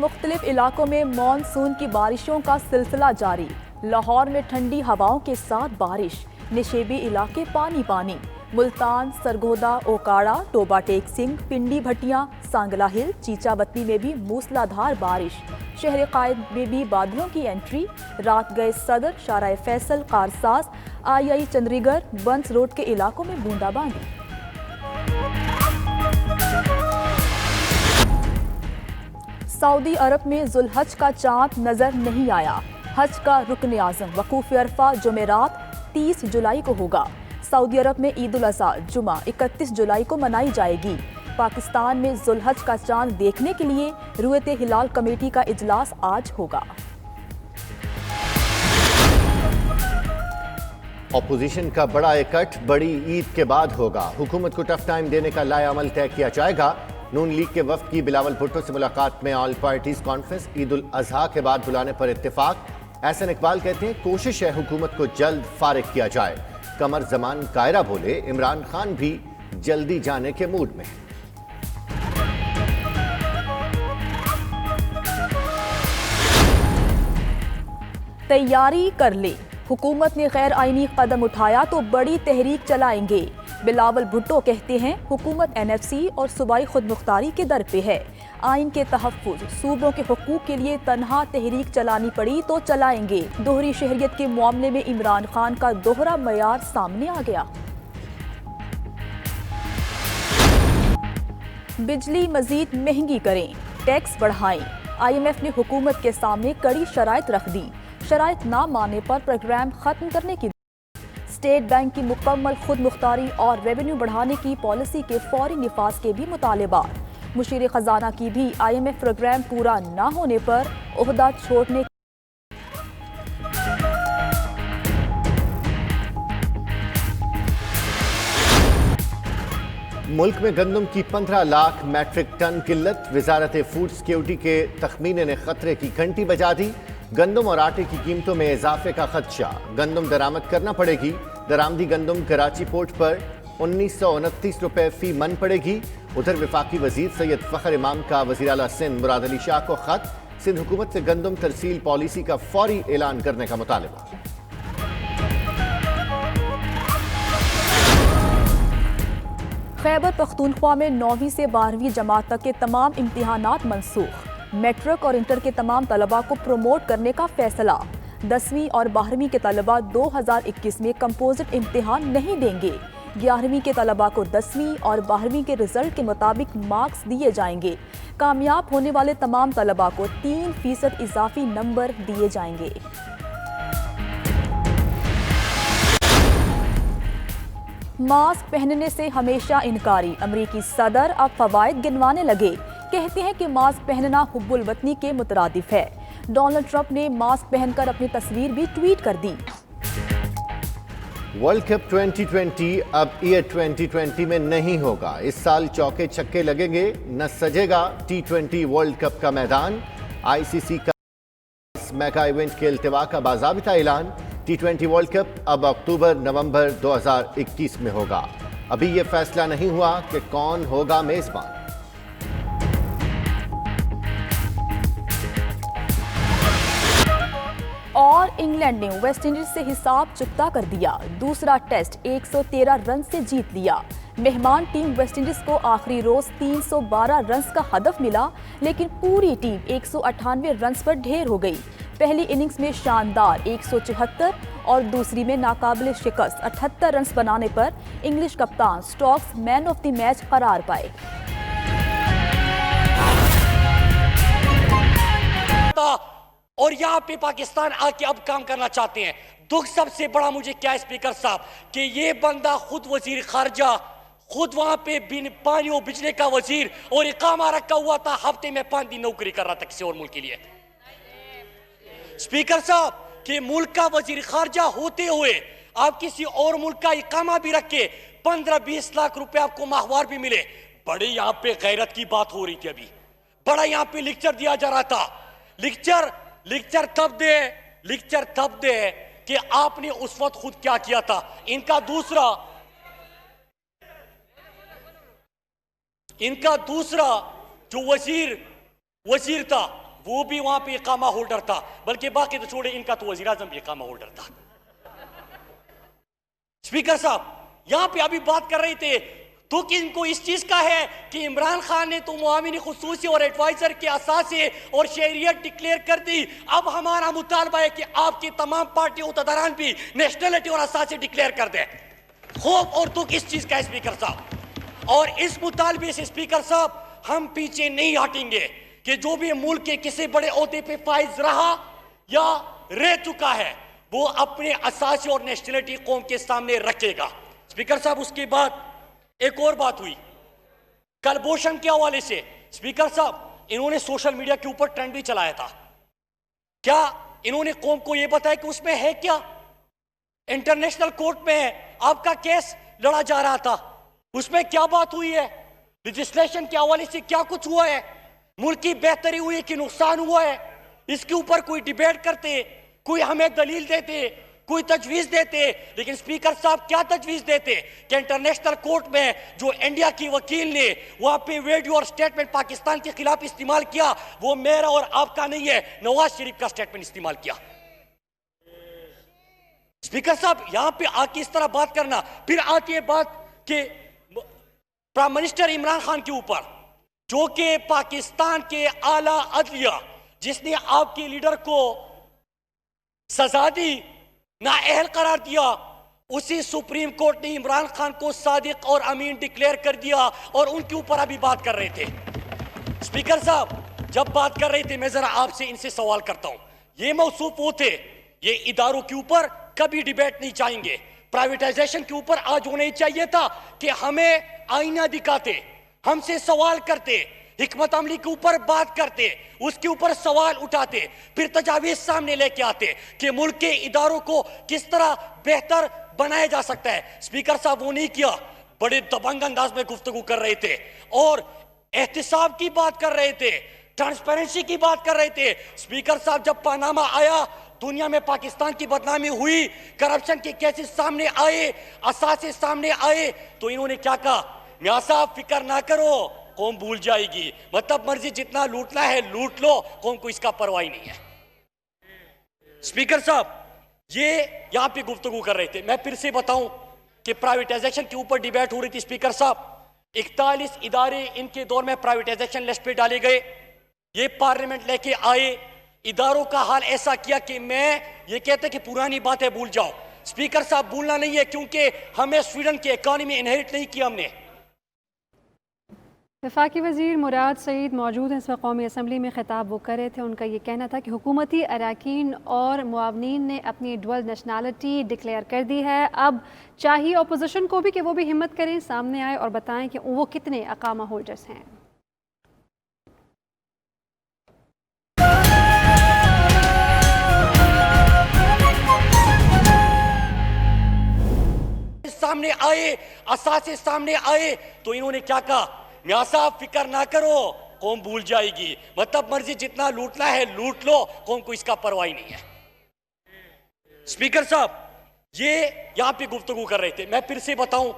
मुख्तलिफ इलाकों में मानसून की बारिशों का सिलसिला जारी। लाहौर में ठंडी हवाओं के साथ बारिश, निशेबी इलाके पानी पानी। मुल्तान, सरगोदा, ओकाड़ा, टोबा टेक सिंह, पिंडी भटिया, सांगला हिल, चीचावतनी में भी मूसलाधार बारिश। शहर कायद में भी बादलों की एंट्री। रात गए सदर, शाराए फैसल, कारसाज, आई चंद्रीगढ़, बंस रोड के इलाकों में बूंदाबांदी। सऊदी अरब में जुल्हज का चांद नजर नहीं आया। हज का रुकन आज़म वकूफ़ अरफा जुमेरात 30 जुलाई को होगा। सऊदी अरब में ईद उल अज़हा जुमा 31 जुलाई को मनाई जाएगी। पाकिस्तान में जुल्हज का चांद देखने के लिए रुयत हिलाल कमेटी का इजलास आज होगा। ऑपोजिशन का बड़ा इकट्ठ बड़ी ईद के बाद होगा। हुकूमत को टफ टाइम देने का लाएअमल तय किया जाएगा। नून लीग के वफ्द की बिलावल भुट्टो से मुलाकात में all parties conference, Eid ul Azha के बाद बुलाने पर इत्तेफाक। एहसन इकबाल कहते हैं कोशिश है हुकूमत को जल्द फारिग किया जाए। कमर जमान कायरा बोले इमरान खान भी जल्दी जाने के मूड में। तैयारी कर ले, हुकूमत ने गैर आईनी कदम उठाया तो बड़ी तहरीक चलाएंगे। बिलावल भुट्टो कहते हैं हुकूमत NFC और सूबाई खुदमुख्तारी के दर पे है। आइन के तहफ़्फ़ुज़, सूबों के हुकूक के लिए तन्हा तहरीक चलानी पड़ी तो चलाएंगे। दोहरी शहरियत के मामले में इमरान खान का दोहरा मयार सामने आ गया। बिजली मजीद महंगी करें, टैक्स बढ़ाएं। IMF ने हुकूमत के सामने कड़ी शराइत रख दी। शराइत ना मानने पर प्रोग्राम खत्म करने की। स्टेट बैंक की मुकम्मल खुद मुख्तारी और रेवेन्यू बढ़ाने की पॉलिसी के फौरी निफाज के भी मुतालबात। मुशीर खजाना की भी IMF प्रोग्राम पूरा ना होने पर ओहदा छोड़ने। मुल्क में गंदम की 15 लाख मैट्रिक टन किल्लत। वजारत फूड सिक्योरिटी के तखमीने ने खतरे की घंटी बजा दी। गंदम और आटे की कीमतों में इजाफे का खदशा। गंदम दरामद करना पड़ेगी। दरामदी गंदम कराची पोर्ट पर 1929 रुपए फी मन पड़ेगी। उधर वफाकी वजीर सैयद फखर इमाम का वजीर आला सिंध मुराद अली शाह को खत। सिंध हुकूमत से गंदम तरसील पॉलिसी का फौरी ऐलान करने का मुतालबा। खैबर पख्तूनख्वा में 9वीं से 12वीं जमात तक के तमाम इम्तिहानात मनसूख। मैट्रिक और इंटर के तमाम तलबा को प्रमोट करने का फैसला। 10वीं और 12वीं के तलबा 2021 में कंपोजिट इम्तिहान नहीं देंगे। 11वीं के तलबा को 10वीं और 12वीं के रिजल्ट के मुताबिक मार्क्स दिए जाएंगे। कामयाब होने वाले तमाम तलबा को 3% इजाफी नंबर दिए जाएंगे। मास्क पहनने से हमेशा इनकारी, अमरीकी सदर अब फवायद गिनवाने लगे। कहते हैं कि मास्क पहनना हुब्बुल वतनी के मुतरादिफ है। डोनाल्ड ट्रंप ने मास्क पहनकर अपनी तस्वीर भी ट्वीट कर दी। वर्ल्ड कप 2020 अब ईयर 2020 में नहीं होगा। इस साल चौके छक्के लगेंगे, न सजेगा T20 वर्ल्ड कप का मैदान। ICC का इस मेगा इवेंट के इल्तिवा का बाज़ाबिता ऐलान। T20 वर्ल्ड कप अब अक्टूबर-नवंबर 2021 में होगा। अभी यह फैसला नहीं हुआ कि कौन होगा मेजबान। और इंग्लैंड ने वेस्टइंडीज से हिसाब चुकता कर दिया। दूसरा टेस्ट 113 रन से जीत लिया। मेहमान टीम वेस्टइंडीज को आखिरी रोज 312 रन का हदफ मिला, लेकिन पूरी टीम 198 रन पर ढेर हो गई। पहली इनिंग्स में शानदार 174 और दूसरी में नाकाबिल शिकस्त 78 रन बनाने पर इंग्लिश कप्तान Stokes man of the match करार पाए। और यहाँ पे पाकिस्तान आके अब काम करना चाहते हैं। दुख सबसे बड़ा मुझे क्या स्पीकर साहब कि ये बंदा खुद वजीर खारजा, खुद वहां पे पानी और बिजली का वजीर और इकामा रखा हुआ था। हफ्ते में 5 दिन नौकरी कर रहा था किसी और मुल्क के लिए। स्पीकर साहब कि मुल्क का वजीर खारजा होते हुए आप किसी और मुल्क का इकामा भी रख के 15-20 लाख रुपए आपको माहवार भी मिले। बड़े यहाँ पे गैरत की बात हो रही थी। अभी बड़ा यहाँ पे लेक्चर दिया जा रहा था। लेक्चर तब दे कि आपने उस वक्त खुद क्या किया था। इनका दूसरा जो वजीर था वो भी वहां पे इकामा होल्डर था, बल्कि बाकी तो छोड़े, इनका तो वजीर आजम भी इकामा होल्डर था। स्पीकर साहब यहां पे अभी बात कर रहे थे तो कि इनको इस चीज का है कि इमरान खान ने तो मुआविन खुसूसी और एडवाइजर के असासे और शहरियत डिक्लेयर कर दी। अब हमारा मुतालबा है कि आपकी तमाम पार्टी उहदेदारान भी नेशनलिटी और असासे डिक्लेयर कर दें। खौफ और दुख इस चीज का है स्पीकर साहब, और इस मुतालबे से स्पीकर साहब हम पीछे नहीं हटेंगे कि जो भी मुल्क के किसी बड़े ओहदे पे फाइज रहा या रह चुका है वो अपने असासे और नेशनलिटी कौम के सामने रखेगा। स्पीकर साहब उसके बाद एक और बात हुई कलभूषण के हवाले से। स्पीकर साहब इन्होंने सोशल मीडिया के ऊपर ट्रेंड भी चलाया था। क्या इन्होंने कौम को यह बताया कि उसमें है क्या? इंटरनेशनल कोर्ट में है, आपका केस लड़ा जा रहा था, उसमें क्या बात हुई है? लेजिस्लेशन के हवाले से क्या कुछ हुआ है? मुल्क की बेहतरी हुई है कि नुकसान हुआ है? इसके ऊपर कोई डिबेट करते, कोई हमें दलील देते, कोई तजवीज देते। लेकिन स्पीकर साहब क्या तजवीज देते कि इंटरनेशनल कोर्ट में जो इंडिया की वकील ने वहां पे वीडियो और स्टेटमेंट पाकिस्तान के खिलाफ इस्तेमाल किया वो मेरा और आपका नहीं है, नवाज शरीफ का स्टेटमेंट इस्तेमाल किया। स्पीकर साहब यहां पे आके इस तरह बात करना, फिर आती है बात कि प्राइम मिनिस्टर इमरान खान के ऊपर, जो कि पाकिस्तान के आला अदलिया जिसने आपके लीडर को सजा दी, नाअहल करार दिया, उसी सुप्रीम कोर्ट ने इमरान खान को सादिक और अमीन डिक्लेयर कर दिया और उनके ऊपर अभी बात कर रहे थे। स्पीकर साहब जब बात कर रहे थे मैं जरा आपसे इनसे सवाल करता हूं, ये मौसूफ वो थे, ये इदारों के ऊपर कभी डिबेट नहीं चाहेंगे, प्राइवेटाइजेशन के ऊपर आज होना ही चाहिए था कि हमें आईना दिखाते, हमसे सवाल करते, हिकमत अमली के ऊपर बात करते, उसके ऊपर सवाल उठाते, फिर तजावीज सामने लेके आते कि मुल्क के इदारों को किस तरह बेहतर बनाया जा सकता है। स्पीकर साहब वो नहीं किया, बड़े दबंग अंदाज में गुफ्तगू कर रहे थे और एहतिसाब की बात कर रहे थे, ट्रांसपेरेंसी की बात कर रहे थे। स्पीकर साहब जब पनामा आया, दुनिया में पाकिस्तान की बदनामी हुई, करप्शन के केसेस सामने आए, असासे सामने आए, तो इन्होंने क्या कहा? मियां साहब फिक्र ना करो, कौम भूल जाएगी, मतलब मर्जी जितना लूटना है लूट लो, कौम को इसका परवाह नहीं है। स्पीकर साहब ये यहां पे गुफ्तगू कर रहे थे। मैं फिर से बताऊं कि प्राइवेटाइजेशन के ऊपर डिबेट हो रही थी। स्पीकर साहब 41 इदारे इनके दौर में प्राइवेटाइजेशन लिस्ट पे डाले गए, ये पार्लियामेंट लेके आए, इदारों का हाल ऐसा किया कि मैं ये कहते कि पुरानी बातें भूल जाओ। स्पीकर साहब भूलना नहीं है क्योंकि हमें स्वीडन की इकॉनमी इनहेरिट नहीं किया हमने। वफाकी वज़ीर मुराद सईद मौजूद हैं इस वक्त कौमी असम्बली में, ख़िताब वो कर रहे थे। उनका ये कहना था कि हुकूमती अरकान और मुआवनीन ने अपनी डुअल नेशनलिटी डिक्लेयर कर दी है। अब चाहिए अपोजिशन को भी कि वो भी हिम्मत करें, सामने आए और बताएं कि वो कितने अकामा होल्डर्स हैं। सामने आए, असासे सामने आए, तो इन्होंने क्या कहा? मियां साहब फिक्र ना करो, कौम भूल जाएगी, मतलब मर्जी जितना लूटना है लूट लो, कौम को इसका परवाह ही नहीं है। स्पीकर साहब ये यहां पे गुफ्तगू कर रहे थे। मैं फिर से बताऊं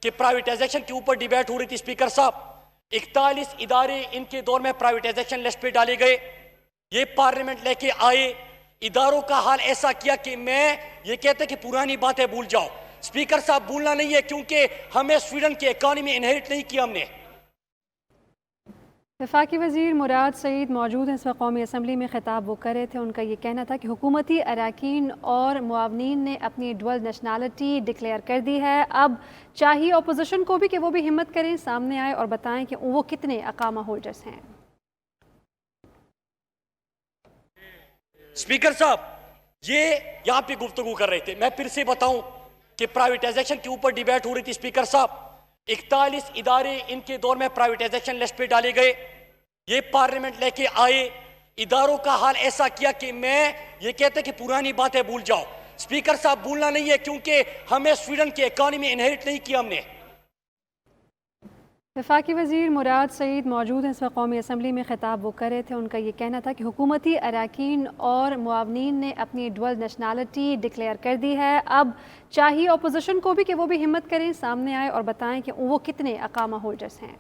कि प्राइवेटाइजेशन के ऊपर डिबेट हो रही थी। स्पीकर साहब 41 इदारे इनके दौर में प्राइवेटाइजेशन लिस्ट पे डाले गए, ये पार्लियामेंट लेके आए, इदारों का हाल ऐसा किया कि मैं ये कहते कि पुरानी बातें भूल जाओ। स्पीकर साहब भूलना नहीं है क्योंकि हमें स्वीडन की इकॉनमी इनहेरिट नहीं किया हमने। वफाकी वज़ीर मुराद सईद मौजूद हैं इस वक्त कौमी असम्बली में, ख़िताब वो कर रहे थे। उनका ये कहना था कि हुकूमती अरकान और मुआवनीन ने अपनी डुअल नेशनलिटी डिक्लेयर कर दी है। अब चाहिए अपोजिशन को भी कि वो भी हिम्मत करें, सामने आए और बताएं कि वो कितने अकामा होल्डर्स हैं। स्पीकर साहब ये यहां पे गुफ्तगू कर रहे थे। मैं फिर से बताऊं कि प्राइवेटाइजेशन के ऊपर डिबेट हो रही थी। स्पीकर साहब 41 इदारे इनके दौर में प्राइवेटाइजेशन लिस्ट पे डाले गए, ये पार्लियामेंट लेके आए, इदारों का हाल ऐसा किया कि मैं ये कहते कि पुरानी बातें भूल जाओ। स्पीकर साहब भूलना नहीं है क्योंकि हमें स्वीडन की इकॉनमी इनहेरिट नहीं किया हमने। वफाकी वज़ीर मुराद सईद मौजूद हैं इस वक्त कौमी असम्बली में, ख़िताब वो कर रहे थे। उनका ये कहना था कि हुकूमती अरकान और मुआवनीन ने अपनी डुअल नेशनलिटी डिक्लेयर कर दी है। अब चाहिए अपोजिशन को भी कि वो भी हिम्मत करें, सामने आए और बताएं कि वो कितने अकामा होल्डर्स हैं।